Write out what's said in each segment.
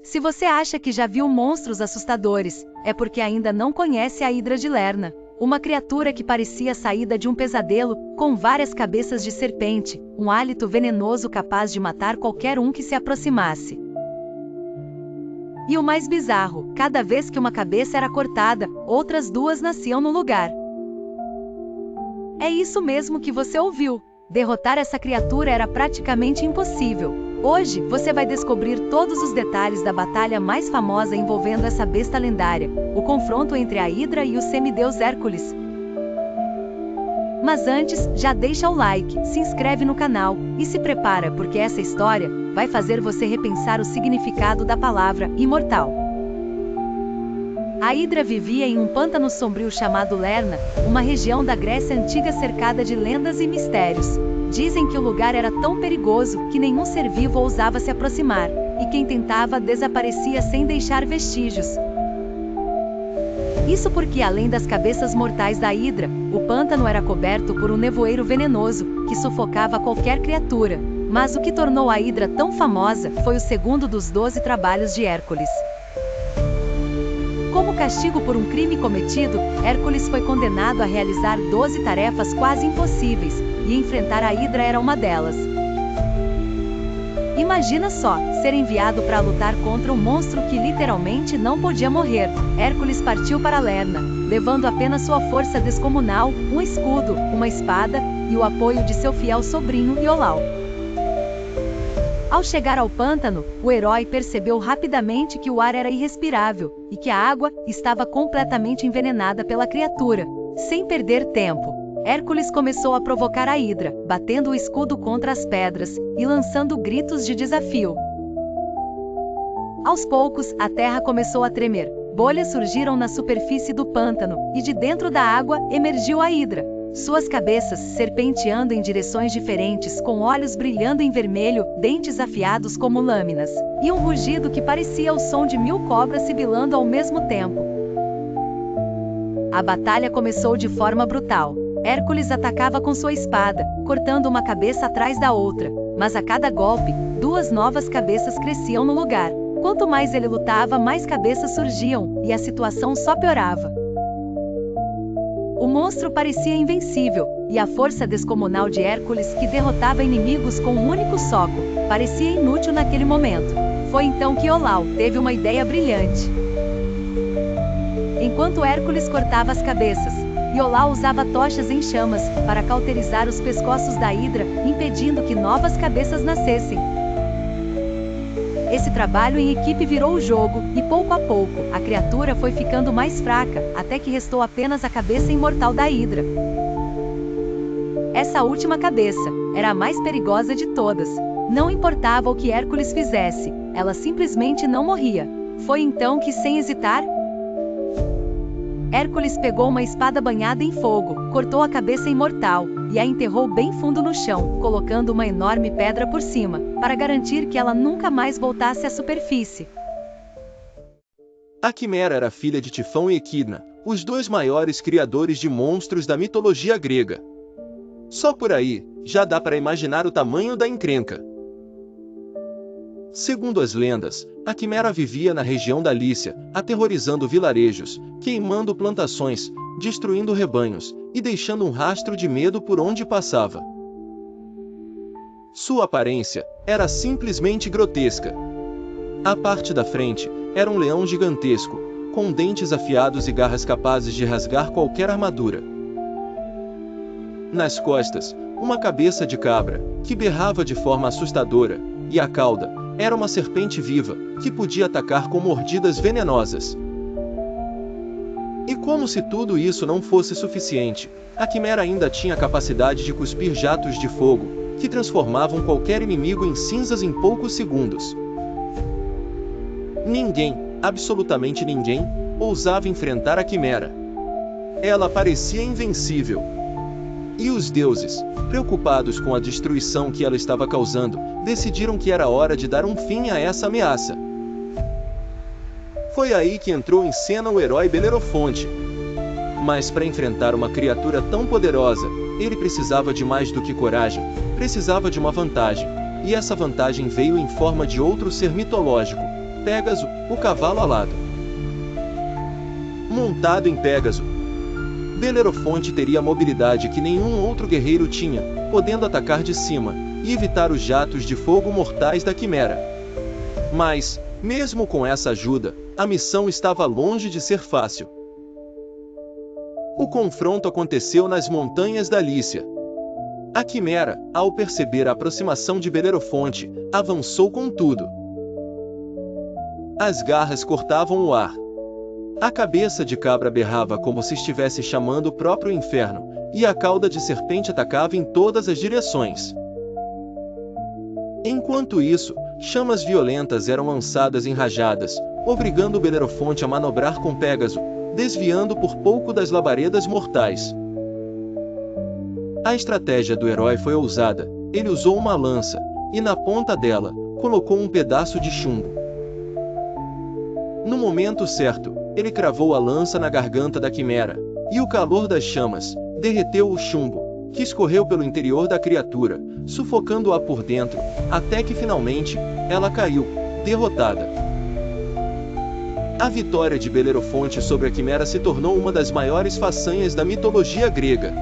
Se você acha que já viu monstros assustadores, é porque ainda não conhece a Hidra de Lerna, uma criatura que parecia saída de um pesadelo, com várias cabeças de serpente, um hálito venenoso capaz de matar qualquer um que se aproximasse. E o mais bizarro, cada vez que uma cabeça era cortada, outras duas nasciam no lugar. É isso mesmo que você ouviu. Derrotar essa criatura era praticamente impossível. Hoje, você vai descobrir todos os detalhes da batalha mais famosa envolvendo essa besta lendária, o confronto entre a Hidra e o semideus Hércules. Mas antes, já deixa o like, se inscreve no canal, e se prepara porque essa história vai fazer você repensar o significado da palavra imortal. A Hidra vivia em um pântano sombrio chamado Lerna, uma região da Grécia antiga cercada de lendas e mistérios. Dizem que o lugar era tão perigoso que nenhum ser vivo ousava se aproximar, e quem tentava desaparecia sem deixar vestígios. Isso porque, além das cabeças mortais da Hidra, o pântano era coberto por um nevoeiro venenoso, que sufocava qualquer criatura. Mas o que tornou a Hidra tão famosa foi o segundo dos 12 trabalhos de Hércules. Como castigo por um crime cometido, Hércules foi condenado a realizar 12 tarefas quase impossíveis, e enfrentar a Hidra era uma delas. Imagina só, ser enviado para lutar contra um monstro que literalmente não podia morrer. Hércules partiu para Lerna, levando apenas sua força descomunal, um escudo, uma espada, e o apoio de seu fiel sobrinho Iolau. Ao chegar ao pântano, o herói percebeu rapidamente que o ar era irrespirável, e que a água estava completamente envenenada pela criatura. Sem perder tempo, Hércules começou a provocar a Hidra, batendo o escudo contra as pedras, e lançando gritos de desafio. Aos poucos, a terra começou a tremer. Bolhas surgiram na superfície do pântano, e de dentro da água, emergiu a Hidra. Suas cabeças serpenteando em direções diferentes, com olhos brilhando em vermelho, dentes afiados como lâminas, e um rugido que parecia o som de 1000 cobras sibilando ao mesmo tempo. A batalha começou de forma brutal. Hércules atacava com sua espada, cortando uma cabeça atrás da outra, mas a cada golpe, 2 novas cabeças cresciam no lugar. Quanto mais ele lutava, mais cabeças surgiam, e a situação só piorava. O monstro parecia invencível, e a força descomunal de Hércules, que derrotava inimigos com um único soco, parecia inútil naquele momento. Foi então que Iolau teve uma ideia brilhante. Enquanto Hércules cortava as cabeças, Iolau usava tochas em chamas para cauterizar os pescoços da Hidra, impedindo que novas cabeças nascessem. Esse trabalho em equipe virou o jogo, e pouco a pouco, a criatura foi ficando mais fraca, até que restou apenas a cabeça imortal da Hidra. Essa última cabeça era a mais perigosa de todas. Não importava o que Hércules fizesse, ela simplesmente não morria. Foi então que, sem hesitar, Hércules pegou uma espada banhada em fogo, cortou a cabeça imortal, e a enterrou bem fundo no chão, colocando uma enorme pedra por cima, para garantir que ela nunca mais voltasse à superfície. A Quimera era filha de Tifão e Equidna, os 2 maiores criadores de monstros da mitologia grega. Só por aí, já dá para imaginar o tamanho da encrenca. Segundo as lendas, a Quimera vivia na região da Lícia, aterrorizando vilarejos, queimando plantações, destruindo rebanhos, e deixando um rastro de medo por onde passava. Sua aparência era simplesmente grotesca. A parte da frente era um leão gigantesco, com dentes afiados e garras capazes de rasgar qualquer armadura. Nas costas, uma cabeça de cabra, que berrava de forma assustadora, e a cauda era uma serpente viva, que podia atacar com mordidas venenosas. E como se tudo isso não fosse suficiente, a Quimera ainda tinha a capacidade de cuspir jatos de fogo, que transformavam qualquer inimigo em cinzas em poucos segundos. Ninguém, absolutamente ninguém, ousava enfrentar a Quimera. Ela parecia invencível. E os deuses, preocupados com a destruição que ela estava causando, decidiram que era hora de dar um fim a essa ameaça. Foi aí que entrou em cena o herói Belerofonte. Mas para enfrentar uma criatura tão poderosa, ele precisava de mais do que coragem, precisava de uma vantagem, e essa vantagem veio em forma de outro ser mitológico, Pégaso, o cavalo alado. Montado em Pégaso, Belerofonte teria a mobilidade que nenhum outro guerreiro tinha, podendo atacar de cima e evitar os jatos de fogo mortais da Quimera. Mas, mesmo com essa ajuda, a missão estava longe de ser fácil. O confronto aconteceu nas montanhas da Lícia. A Quimera, ao perceber a aproximação de Belerofonte, avançou com tudo. As garras cortavam o ar. A cabeça de cabra berrava como se estivesse chamando o próprio inferno, e a cauda de serpente atacava em todas as direções. Enquanto isso, chamas violentas eram lançadas em rajadas, obrigando Belerofonte a manobrar com Pégaso, desviando por pouco das labaredas mortais. A estratégia do herói foi ousada. Ele usou uma lança, e na ponta dela, colocou um pedaço de chumbo. No momento certo, ele cravou a lança na garganta da Quimera, e o calor das chamas derreteu o chumbo, que escorreu pelo interior da criatura, sufocando-a por dentro, até que finalmente, ela caiu, derrotada. A vitória de Belerofonte sobre a Quimera se tornou uma das maiores façanhas da mitologia grega.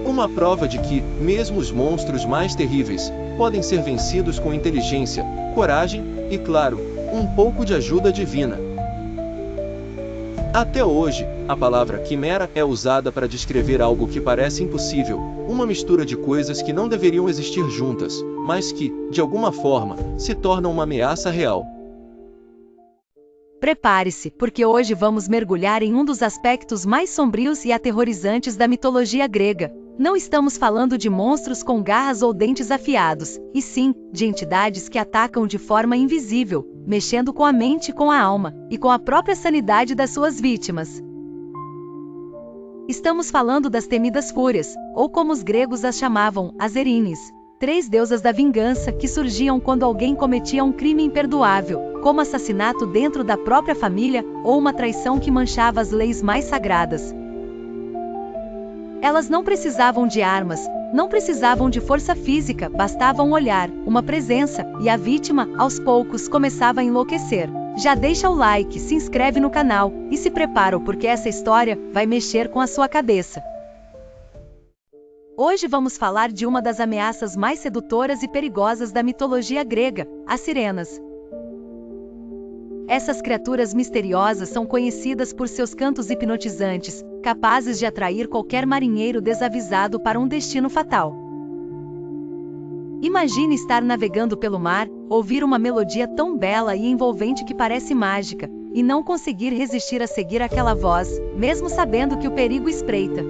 Uma prova de que, mesmo os monstros mais terríveis, podem ser vencidos com inteligência, coragem e, claro, um pouco de ajuda divina. Até hoje, a palavra quimera é usada para descrever algo que parece impossível, uma mistura de coisas que não deveriam existir juntas, mas que, de alguma forma, se tornam uma ameaça real. Prepare-se, porque hoje vamos mergulhar em um dos aspectos mais sombrios e aterrorizantes da mitologia grega. Não estamos falando de monstros com garras ou dentes afiados, e sim, de entidades que atacam de forma invisível, mexendo com a mente e com a alma, e com a própria sanidade das suas vítimas. Estamos falando das temidas fúrias, ou como os gregos as chamavam, as Erines, 3 deusas da vingança que surgiam quando alguém cometia um crime imperdoável, como assassinato dentro da própria família, ou uma traição que manchava as leis mais sagradas. Elas não precisavam de armas, não precisavam de força física, bastava um olhar, uma presença, e a vítima, aos poucos, começava a enlouquecer. Já deixa o like, se inscreve no canal, e se prepara porque essa história vai mexer com a sua cabeça. Hoje vamos falar de uma das ameaças mais sedutoras e perigosas da mitologia grega, as sirenas. Essas criaturas misteriosas são conhecidas por seus cantos hipnotizantes, capazes de atrair qualquer marinheiro desavisado para um destino fatal. Imagine estar navegando pelo mar, ouvir uma melodia tão bela e envolvente que parece mágica, e não conseguir resistir a seguir aquela voz, mesmo sabendo que o perigo espreita.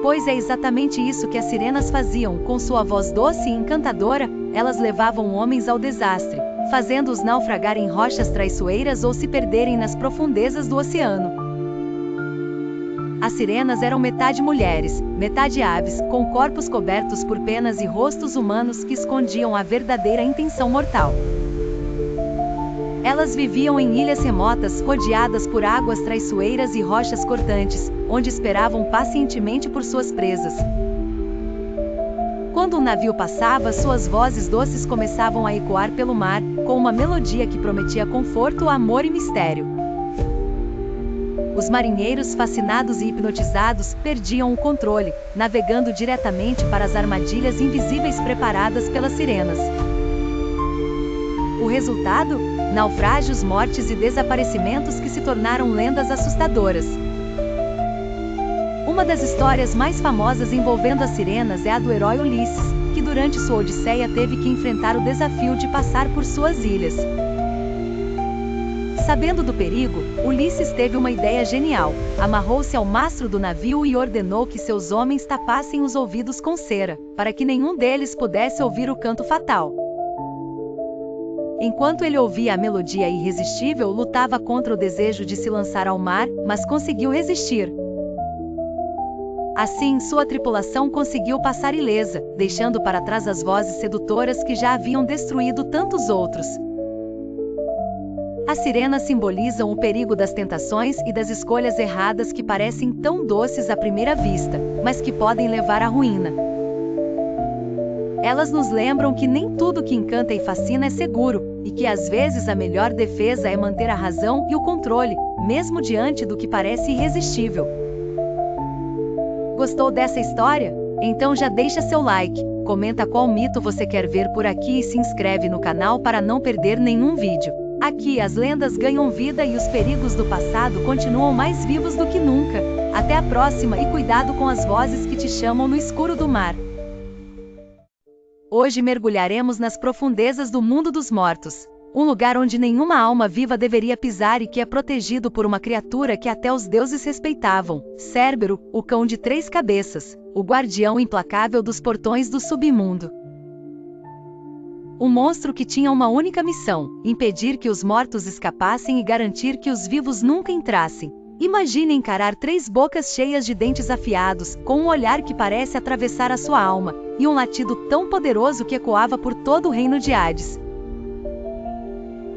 Pois é exatamente isso que as sirenas faziam, com sua voz doce e encantadora, elas levavam homens ao desastre, fazendo-os naufragar em rochas traiçoeiras ou se perderem nas profundezas do oceano. As sirenas eram metade mulheres, metade aves, com corpos cobertos por penas e rostos humanos que escondiam a verdadeira intenção mortal. Elas viviam em ilhas remotas, rodeadas por águas traiçoeiras e rochas cortantes, onde esperavam pacientemente por suas presas. Quando um navio passava, suas vozes doces começavam a ecoar pelo mar, com uma melodia que prometia conforto, amor e mistério. Os marinheiros, fascinados e hipnotizados, perdiam o controle, navegando diretamente para as armadilhas invisíveis preparadas pelas sirenas. O resultado? Naufrágios, mortes e desaparecimentos que se tornaram lendas assustadoras. Uma das histórias mais famosas envolvendo as sirenas é a do herói Ulisses, que durante sua odisseia teve que enfrentar o desafio de passar por suas ilhas. Sabendo do perigo, Ulisses teve uma ideia genial, amarrou-se ao mastro do navio e ordenou que seus homens tapassem os ouvidos com cera, para que nenhum deles pudesse ouvir o canto fatal. Enquanto ele ouvia a melodia irresistível, lutava contra o desejo de se lançar ao mar, mas conseguiu resistir. Assim, sua tripulação conseguiu passar ilesa, deixando para trás as vozes sedutoras que já haviam destruído tantos outros. As sirenas simbolizam o perigo das tentações e das escolhas erradas que parecem tão doces à primeira vista, mas que podem levar à ruína. Elas nos lembram que nem tudo que encanta e fascina é seguro, e que às vezes a melhor defesa é manter a razão e o controle, mesmo diante do que parece irresistível. Gostou dessa história? Então já deixa seu like, comenta qual mito você quer ver por aqui e se inscreve no canal para não perder nenhum vídeo. Aqui as lendas ganham vida e os perigos do passado continuam mais vivos do que nunca. Até a próxima e cuidado com as vozes que te chamam no escuro do mar. Hoje mergulharemos nas profundezas do mundo dos mortos. Um lugar onde nenhuma alma viva deveria pisar e que é protegido por uma criatura que até os deuses respeitavam. Cérbero, o cão de 3 cabeças, o guardião implacável dos portões do submundo. Um monstro que tinha uma única missão: impedir que os mortos escapassem e garantir que os vivos nunca entrassem. Imagine encarar 3 bocas cheias de dentes afiados, com um olhar que parece atravessar a sua alma, e um latido tão poderoso que ecoava por todo o reino de Hades.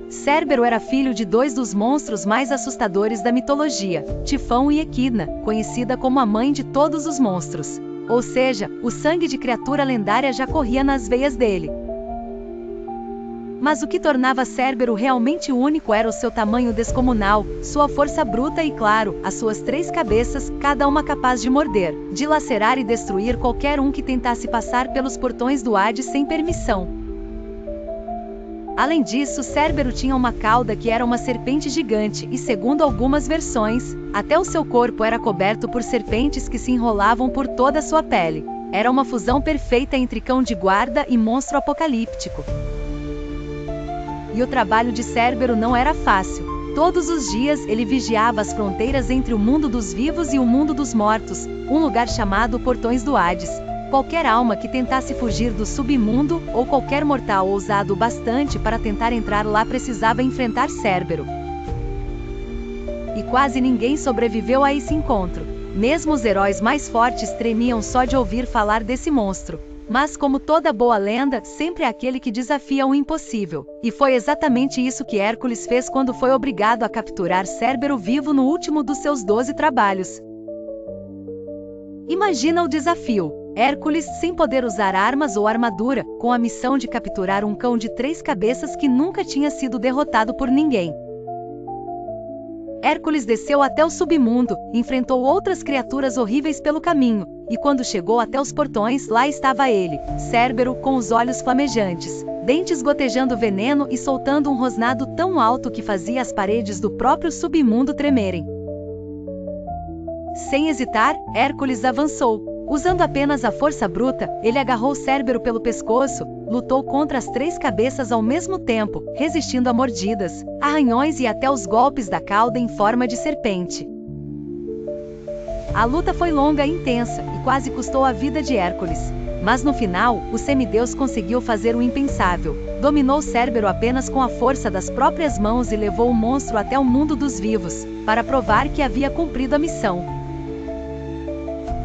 Cérbero era filho de 2 dos monstros mais assustadores da mitologia, Tifão e Equidna, conhecida como a mãe de todos os monstros. Ou seja, o sangue de criatura lendária já corria nas veias dele. Mas o que tornava Cérbero realmente único era o seu tamanho descomunal, sua força bruta e, claro, as suas 3 cabeças, cada uma capaz de morder, dilacerar e destruir qualquer um que tentasse passar pelos portões do Hades sem permissão. Além disso, Cérbero tinha uma cauda que era uma serpente gigante e, segundo algumas versões, até o seu corpo era coberto por serpentes que se enrolavam por toda a sua pele. Era uma fusão perfeita entre cão de guarda e monstro apocalíptico. E o trabalho de Cérbero não era fácil. Todos os dias ele vigiava as fronteiras entre o mundo dos vivos e o mundo dos mortos, um lugar chamado Portões do Hades. Qualquer alma que tentasse fugir do submundo, ou qualquer mortal ousado o bastante para tentar entrar lá precisava enfrentar Cérbero. E quase ninguém sobreviveu a esse encontro. Mesmo os heróis mais fortes tremiam só de ouvir falar desse monstro. Mas como toda boa lenda, sempre é aquele que desafia o impossível. E foi exatamente isso que Hércules fez quando foi obrigado a capturar Cérbero vivo no último dos seus 12 trabalhos. Imagina o desafio. Hércules, sem poder usar armas ou armadura, com a missão de capturar um cão de 3 cabeças que nunca tinha sido derrotado por ninguém. Hércules desceu até o submundo, enfrentou outras criaturas horríveis pelo caminho, e quando chegou até os portões, lá estava ele, Cérbero, com os olhos flamejantes, dentes gotejando veneno e soltando um rosnado tão alto que fazia as paredes do próprio submundo tremerem. Sem hesitar, Hércules avançou. Usando apenas a força bruta, ele agarrou Cérbero pelo pescoço, lutou contra as 3 cabeças ao mesmo tempo, resistindo a mordidas, arranhões e até os golpes da cauda em forma de serpente. A luta foi longa e intensa, e quase custou a vida de Hércules. Mas no final, o semideus conseguiu fazer o impensável. Dominou Cérbero apenas com a força das próprias mãos e levou o monstro até o mundo dos vivos, para provar que havia cumprido a missão.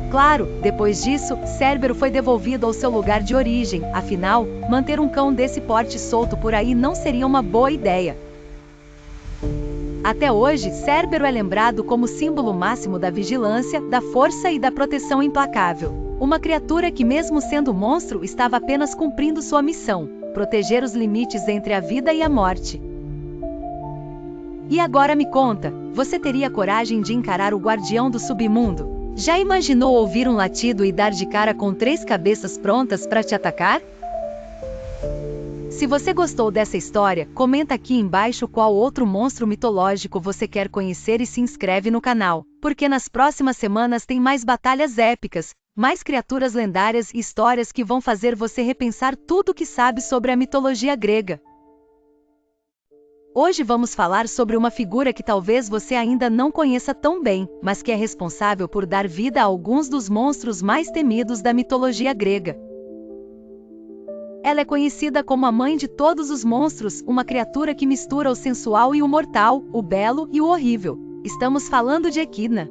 Claro, depois disso, Cérbero foi devolvido ao seu lugar de origem, afinal, manter um cão desse porte solto por aí não seria uma boa ideia. Até hoje, Cérbero é lembrado como símbolo máximo da vigilância, da força e da proteção implacável. Uma criatura que, mesmo sendo monstro, estava apenas cumprindo sua missão: proteger os limites entre a vida e a morte. E agora me conta, você teria coragem de encarar o guardião do submundo? Já imaginou ouvir um latido e dar de cara com 3 cabeças prontas para te atacar? Se você gostou dessa história, comenta aqui embaixo qual outro monstro mitológico você quer conhecer e se inscreve no canal, porque nas próximas semanas tem mais batalhas épicas, mais criaturas lendárias e histórias que vão fazer você repensar tudo o que sabe sobre a mitologia grega. Hoje vamos falar sobre uma figura que talvez você ainda não conheça tão bem, mas que é responsável por dar vida a alguns dos monstros mais temidos da mitologia grega. Ela é conhecida como a mãe de todos os monstros, uma criatura que mistura o sensual e o mortal, o belo e o horrível. Estamos falando de Equidna.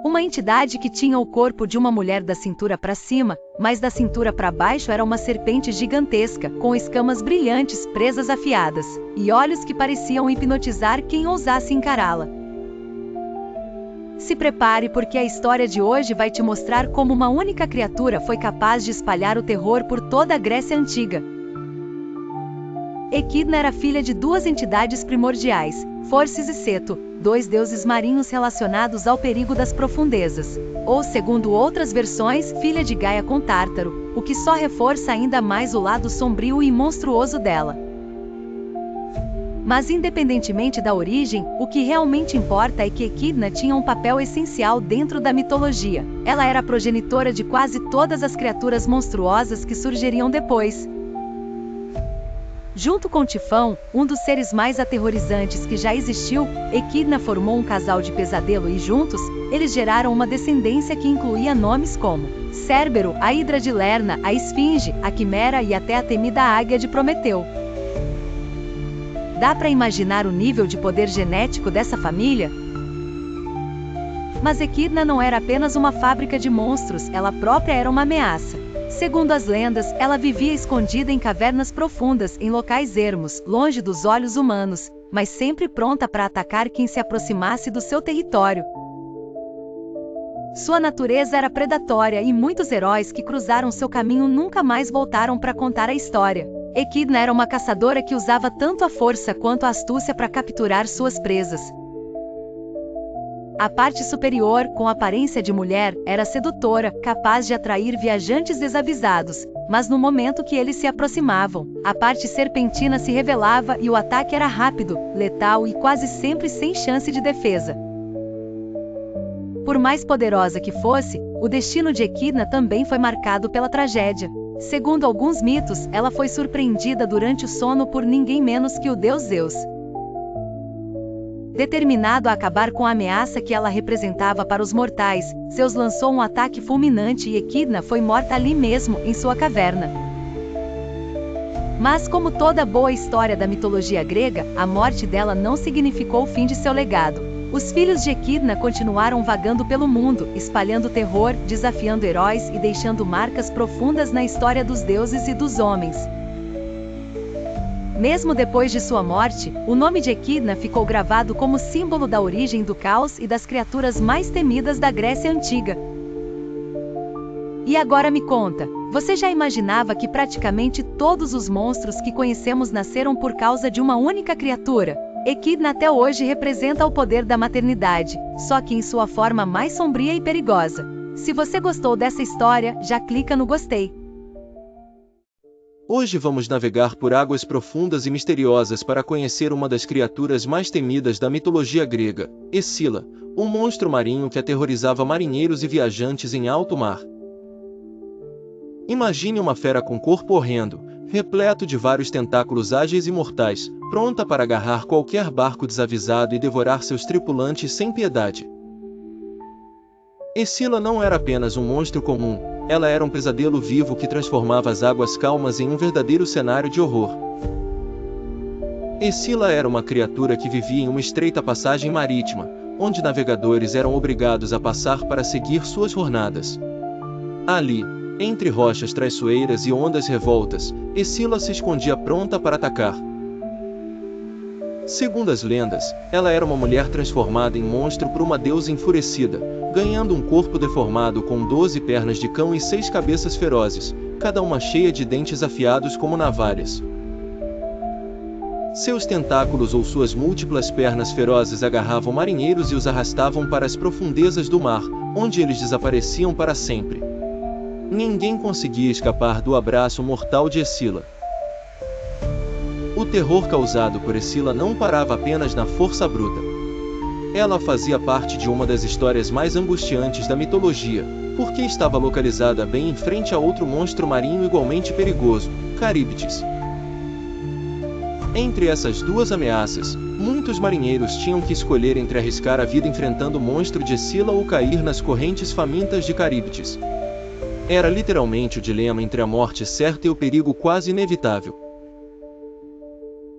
Uma entidade que tinha o corpo de uma mulher da cintura para cima, mas da cintura para baixo era uma serpente gigantesca, com escamas brilhantes, presas afiadas, e olhos que pareciam hipnotizar quem ousasse encará-la. Se prepare porque a história de hoje vai te mostrar como uma única criatura foi capaz de espalhar o terror por toda a Grécia Antiga. Equidna era filha de duas entidades primordiais, Forcis e Ceto, dois deuses marinhos relacionados ao perigo das profundezas. Ou, segundo outras versões, filha de Gaia com Tártaro, o que só reforça ainda mais o lado sombrio e monstruoso dela. Mas independentemente da origem, o que realmente importa é que Equidna tinha um papel essencial dentro da mitologia. Ela era a progenitora de quase todas as criaturas monstruosas que surgiriam depois. Junto com Tifão, um dos seres mais aterrorizantes que já existiu, Equidna formou um casal de pesadelo e juntos, eles geraram uma descendência que incluía nomes como Cérbero, a Hidra de Lerna, a Esfinge, a Quimera e até a temida Águia de Prometeu. Dá para imaginar o nível de poder genético dessa família? Mas Equidna não era apenas uma fábrica de monstros, ela própria era uma ameaça. Segundo as lendas, ela vivia escondida em cavernas profundas, em locais ermos, longe dos olhos humanos, mas sempre pronta para atacar quem se aproximasse do seu território. Sua natureza era predatória e muitos heróis que cruzaram seu caminho nunca mais voltaram para contar a história. Equidna era uma caçadora que usava tanto a força quanto a astúcia para capturar suas presas. A parte superior, com aparência de mulher, era sedutora, capaz de atrair viajantes desavisados, mas no momento que eles se aproximavam, a parte serpentina se revelava e o ataque era rápido, letal e quase sempre sem chance de defesa. Por mais poderosa que fosse, o destino de Equidna também foi marcado pela tragédia. Segundo alguns mitos, ela foi surpreendida durante o sono por ninguém menos que o deus Zeus. Determinado a acabar com a ameaça que ela representava para os mortais, Zeus lançou um ataque fulminante e Equidna foi morta ali mesmo, em sua caverna. Mas como toda boa história da mitologia grega, a morte dela não significou o fim de seu legado. Os filhos de Equidna continuaram vagando pelo mundo, espalhando terror, desafiando heróis e deixando marcas profundas na história dos deuses e dos homens. Mesmo depois de sua morte, o nome de Equidna ficou gravado como símbolo da origem do caos e das criaturas mais temidas da Grécia Antiga. E agora me conta, você já imaginava que praticamente todos os monstros que conhecemos nasceram por causa de uma única criatura? Equidna até hoje representa o poder da maternidade, só que em sua forma mais sombria e perigosa. Se você gostou dessa história, já clica no gostei. Hoje vamos navegar por águas profundas e misteriosas para conhecer uma das criaturas mais temidas da mitologia grega, Escila, um monstro marinho que aterrorizava marinheiros e viajantes em alto mar. Imagine uma fera com corpo horrendo, repleto de vários tentáculos ágeis e mortais, pronta para agarrar qualquer barco desavisado e devorar seus tripulantes sem piedade. Escila não era apenas um monstro comum, ela era um pesadelo vivo que transformava as águas calmas em um verdadeiro cenário de horror. Escila era uma criatura que vivia em uma estreita passagem marítima, onde navegadores eram obrigados a passar para seguir suas jornadas. Ali, entre rochas traiçoeiras e ondas revoltas, Escila se escondia pronta para atacar. Segundo as lendas, ela era uma mulher transformada em monstro por uma deusa enfurecida, ganhando um corpo deformado com 12 pernas de cão e 6 cabeças ferozes, cada uma cheia de dentes afiados como navalhas. Seus tentáculos ou suas múltiplas pernas ferozes agarravam marinheiros e os arrastavam para as profundezas do mar, onde eles desapareciam para sempre. Ninguém conseguia escapar do abraço mortal de Escila. O terror causado por Escila não parava apenas na força bruta. Ela fazia parte de uma das histórias mais angustiantes da mitologia, porque estava localizada bem em frente a outro monstro marinho igualmente perigoso, Caríbdis. Entre essas duas ameaças, muitos marinheiros tinham que escolher entre arriscar a vida enfrentando o monstro de Escila ou cair nas correntes famintas de Caríbdis. Era literalmente o dilema entre a morte certa e o perigo quase inevitável.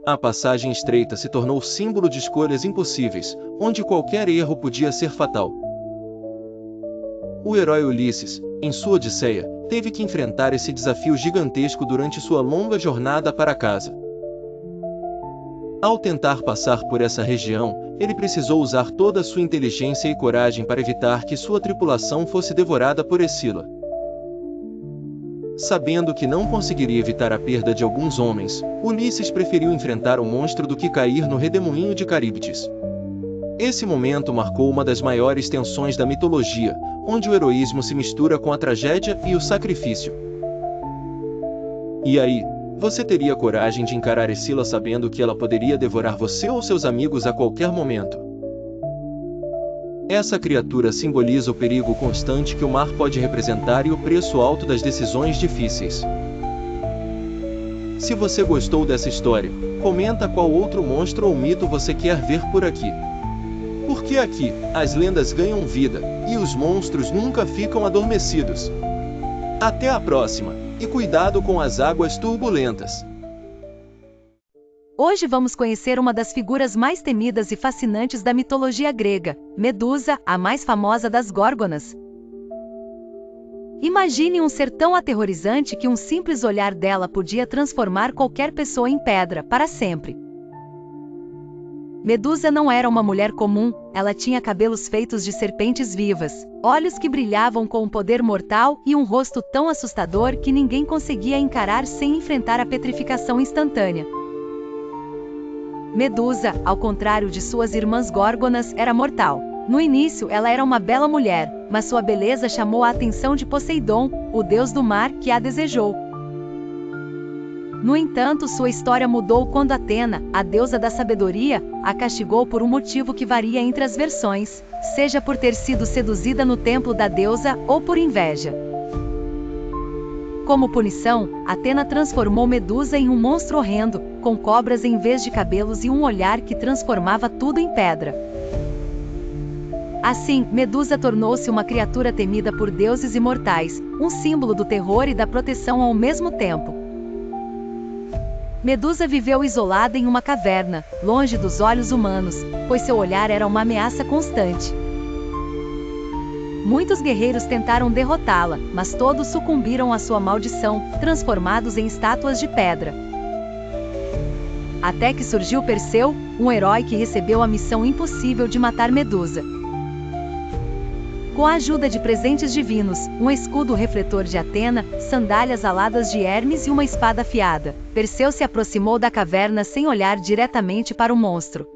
A passagem estreita se tornou símbolo de escolhas impossíveis, onde qualquer erro podia ser fatal. O herói Ulisses, em sua Odisseia, teve que enfrentar esse desafio gigantesco durante sua longa jornada para casa. Ao tentar passar por essa região, ele precisou usar toda a sua inteligência e coragem para evitar que sua tripulação fosse devorada por Escila. Sabendo que não conseguiria evitar a perda de alguns homens, Ulisses preferiu enfrentar o monstro do que cair no redemoinho de Caríbdis. Esse momento marcou uma das maiores tensões da mitologia, onde o heroísmo se mistura com a tragédia e o sacrifício. E aí, você teria coragem de encarar Escila sabendo que ela poderia devorar você ou seus amigos a qualquer momento? Essa criatura simboliza o perigo constante que o mar pode representar e o preço alto das decisões difíceis. Se você gostou dessa história, comenta qual outro monstro ou mito você quer ver por aqui. Porque aqui, as lendas ganham vida, e os monstros nunca ficam adormecidos. Até a próxima, e cuidado com as águas turbulentas. Hoje vamos conhecer uma das figuras mais temidas e fascinantes da mitologia grega, Medusa, a mais famosa das Górgonas. Imagine um ser tão aterrorizante que um simples olhar dela podia transformar qualquer pessoa em pedra, para sempre. Medusa não era uma mulher comum, ela tinha cabelos feitos de serpentes vivas, olhos que brilhavam com um poder mortal e um rosto tão assustador que ninguém conseguia encarar sem enfrentar a petrificação instantânea. Medusa, ao contrário de suas irmãs Górgonas, era mortal. No início, ela era uma bela mulher, mas sua beleza chamou a atenção de Poseidon, o deus do mar, que a desejou. No entanto, sua história mudou quando Atena, a deusa da sabedoria, a castigou por um motivo que varia entre as versões, seja por ter sido seduzida no templo da deusa ou por inveja. Como punição, Atena transformou Medusa em um monstro horrendo, com cobras em vez de cabelos e um olhar que transformava tudo em pedra. Assim, Medusa tornou-se uma criatura temida por deuses e mortais, um símbolo do terror e da proteção ao mesmo tempo. Medusa viveu isolada em uma caverna, longe dos olhos humanos, pois seu olhar era uma ameaça constante. Muitos guerreiros tentaram derrotá-la, mas todos sucumbiram à sua maldição, transformados em estátuas de pedra. Até que surgiu Perseu, um herói que recebeu a missão impossível de matar Medusa. Com a ajuda de presentes divinos, um escudo refletor de Atena, sandálias aladas de Hermes e uma espada afiada, Perseu se aproximou da caverna sem olhar diretamente para o monstro.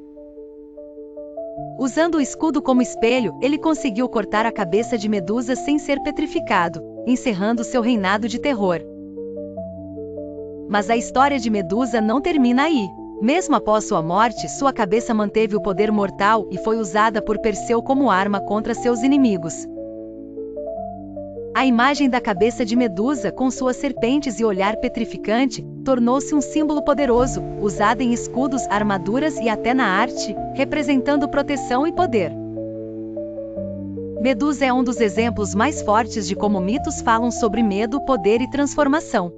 Usando o escudo como espelho, ele conseguiu cortar a cabeça de Medusa sem ser petrificado, encerrando seu reinado de terror. Mas a história de Medusa não termina aí. Mesmo após sua morte, sua cabeça manteve o poder mortal e foi usada por Perseu como arma contra seus inimigos. A imagem da cabeça de Medusa, com suas serpentes e olhar petrificante, tornou-se um símbolo poderoso, usado em escudos, armaduras e até na arte, representando proteção e poder. Medusa é um dos exemplos mais fortes de como mitos falam sobre medo, poder e transformação.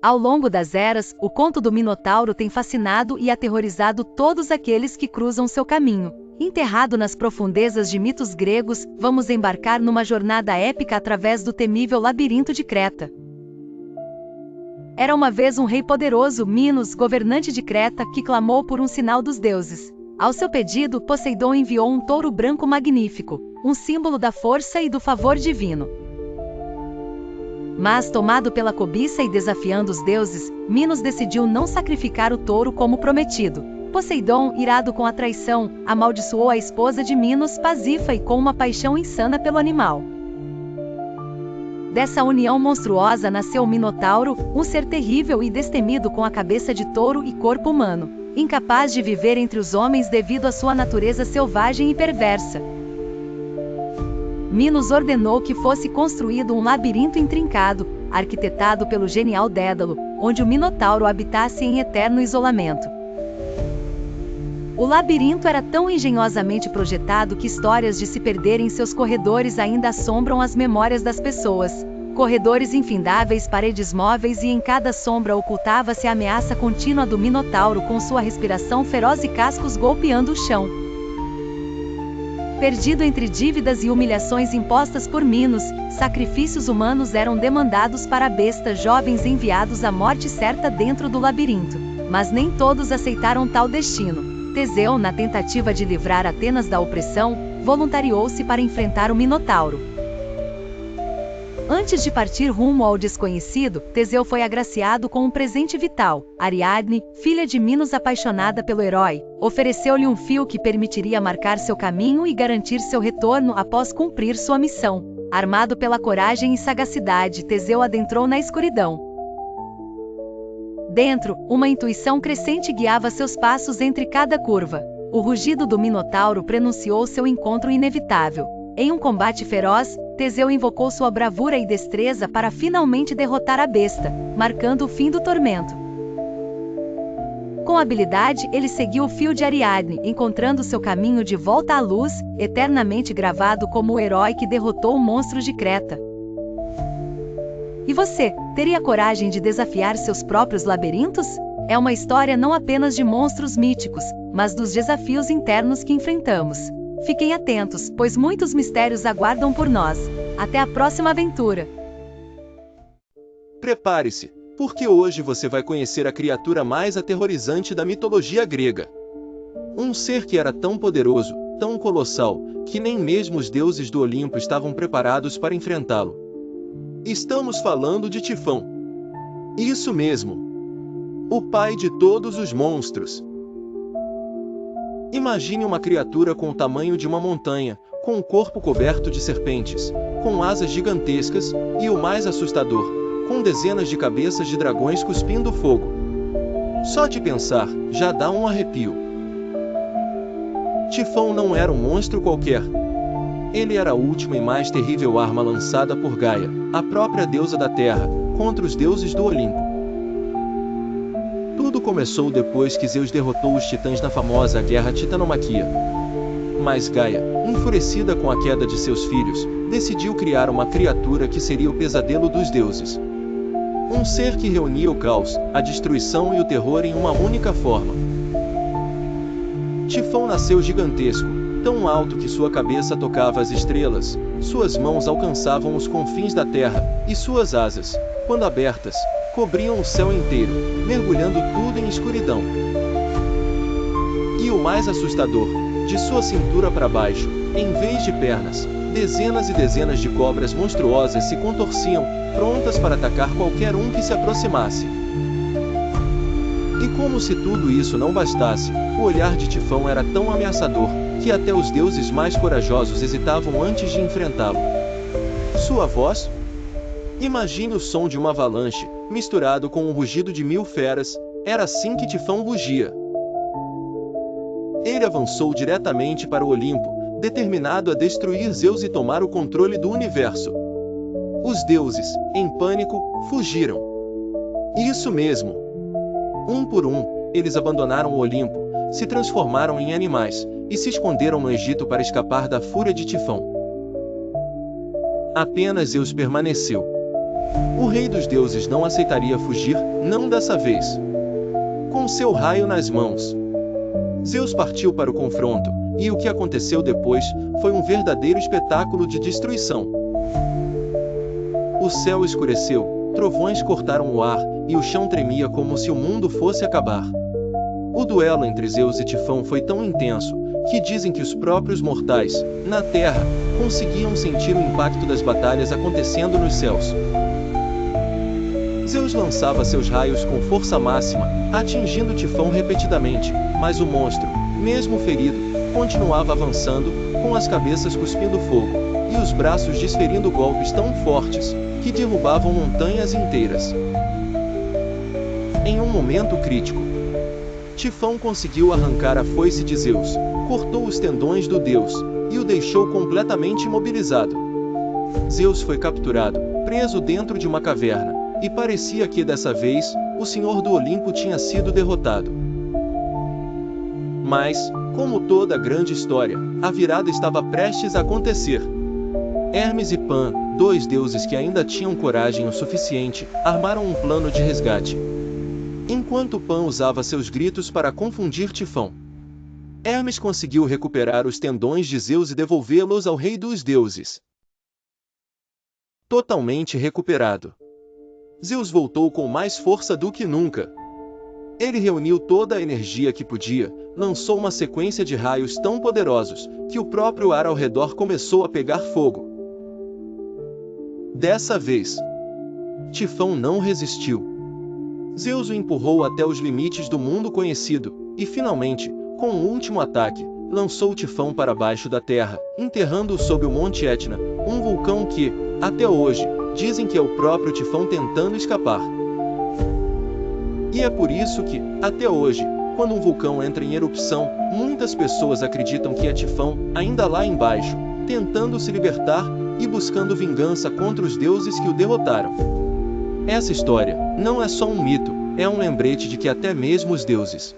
Ao longo das eras, o conto do Minotauro tem fascinado e aterrorizado todos aqueles que cruzam seu caminho. Enterrado nas profundezas de mitos gregos, vamos embarcar numa jornada épica através do temível labirinto de Creta. Era uma vez um rei poderoso, Minos, governante de Creta, que clamou por um sinal dos deuses. Ao seu pedido, Poseidon enviou um touro branco magnífico, um símbolo da força e do favor divino. Mas, tomado pela cobiça e desafiando os deuses, Minos decidiu não sacrificar o touro como prometido. Poseidon, irado com a traição, amaldiçoou a esposa de Minos, Pasífae, com uma paixão insana pelo animal. Dessa união monstruosa nasceu o Minotauro, um ser terrível e destemido com a cabeça de touro e corpo humano, incapaz de viver entre os homens devido à sua natureza selvagem e perversa. Minos ordenou que fosse construído um labirinto intrincado, arquitetado pelo genial Dédalo, onde o Minotauro habitasse em eterno isolamento. O labirinto era tão engenhosamente projetado que histórias de se perder em seus corredores ainda assombram as memórias das pessoas. Corredores infindáveis, paredes móveis e em cada sombra ocultava-se a ameaça contínua do Minotauro com sua respiração feroz e cascos golpeando o chão. Perdido entre dívidas e humilhações impostas por Minos, sacrifícios humanos eram demandados para a besta, jovens enviados à morte certa dentro do labirinto. Mas nem todos aceitaram tal destino. Teseu, na tentativa de livrar Atenas da opressão, voluntariou-se para enfrentar o Minotauro. Antes de partir rumo ao desconhecido, Teseu foi agraciado com um presente vital. Ariadne, filha de Minos apaixonada pelo herói, ofereceu-lhe um fio que permitiria marcar seu caminho e garantir seu retorno após cumprir sua missão. Armado pela coragem e sagacidade, Teseu adentrou na escuridão. Dentro, uma intuição crescente guiava seus passos entre cada curva. O rugido do Minotauro prenunciou seu encontro inevitável. Em um combate feroz, Teseu invocou sua bravura e destreza para finalmente derrotar a besta, marcando o fim do tormento. Com habilidade, ele seguiu o fio de Ariadne, encontrando seu caminho de volta à luz, eternamente gravado como o herói que derrotou o monstro de Creta. E você, teria coragem de desafiar seus próprios labirintos? É uma história não apenas de monstros míticos, mas dos desafios internos que enfrentamos. Fiquem atentos, pois muitos mistérios aguardam por nós. Até a próxima aventura! Prepare-se, porque hoje você vai conhecer a criatura mais aterrorizante da mitologia grega. Um ser que era tão poderoso, tão colossal, que nem mesmo os deuses do Olimpo estavam preparados para enfrentá-lo. Estamos falando de Tifão. Isso mesmo. O pai de todos os monstros. Imagine uma criatura com o tamanho de uma montanha, com um corpo coberto de serpentes, com asas gigantescas, e o mais assustador, com dezenas de cabeças de dragões cuspindo fogo. Só de pensar, já dá um arrepio. Tifão não era um monstro qualquer. Ele era a última e mais terrível arma lançada por Gaia, a própria deusa da terra, contra os deuses do Olimpo. Tudo começou depois que Zeus derrotou os titãs na famosa Guerra Titanomaquia. Mas Gaia, enfurecida com a queda de seus filhos, decidiu criar uma criatura que seria o pesadelo dos deuses. Um ser que reunia o caos, a destruição e o terror em uma única forma. Tifão nasceu gigantesco, tão alto que sua cabeça tocava as estrelas, suas mãos alcançavam os confins da terra, e suas asas, quando abertas, cobriam o céu inteiro, mergulhando tudo em escuridão. E o mais assustador, de sua cintura para baixo, em vez de pernas, dezenas e dezenas de cobras monstruosas se contorciam, prontas para atacar qualquer um que se aproximasse. E como se tudo isso não bastasse, o olhar de Tifão era tão ameaçador, que até os deuses mais corajosos hesitavam antes de enfrentá-lo. Sua voz? Imagine o som de uma avalanche, misturado com o rugido de 1000 feras. Era assim que Tifão rugia. Ele avançou diretamente para o Olimpo, determinado a destruir Zeus e tomar o controle do universo. Os deuses, em pânico, fugiram. Isso mesmo. Um por um, eles abandonaram o Olimpo, se transformaram em animais, e se esconderam no Egito para escapar da fúria de Tifão. Apenas Zeus permaneceu. O rei dos deuses não aceitaria fugir, não dessa vez. Com seu raio nas mãos, Zeus partiu para o confronto, e o que aconteceu depois foi um verdadeiro espetáculo de destruição. O céu escureceu, trovões cortaram o ar, e o chão tremia como se o mundo fosse acabar. O duelo entre Zeus e Tifão foi tão intenso, que dizem que os próprios mortais, na Terra, conseguiam sentir o impacto das batalhas acontecendo nos céus. Zeus lançava seus raios com força máxima, atingindo Tifão repetidamente, mas o monstro, mesmo ferido, continuava avançando, com as cabeças cuspindo fogo, e os braços desferindo golpes tão fortes, que derrubavam montanhas inteiras. Em um momento crítico, Tifão conseguiu arrancar a foice de Zeus, cortou os tendões do deus, e o deixou completamente imobilizado. Zeus foi capturado, preso dentro de uma caverna, e parecia que dessa vez, o Senhor do Olimpo tinha sido derrotado. Mas, como toda grande história, a virada estava prestes a acontecer. Hermes e Pan, dois deuses que ainda tinham coragem o suficiente, armaram um plano de resgate. Enquanto Pan usava seus gritos para confundir Tifão, Hermes conseguiu recuperar os tendões de Zeus e devolvê-los ao rei dos deuses. Totalmente recuperado, Zeus voltou com mais força do que nunca. Ele reuniu toda a energia que podia, lançou uma sequência de raios tão poderosos que o próprio ar ao redor começou a pegar fogo. Dessa vez, Tifão não resistiu. Zeus o empurrou até os limites do mundo conhecido, e finalmente, com um último ataque, lançou Tifão para baixo da terra, enterrando-o sob o Monte Etna, um vulcão que, até hoje, dizem que é o próprio Tifão tentando escapar. E é por isso que, até hoje, quando um vulcão entra em erupção, muitas pessoas acreditam que é Tifão, ainda lá embaixo, tentando se libertar e buscando vingança contra os deuses que o derrotaram. Essa história não é só um mito, é um lembrete de que até mesmo os deuses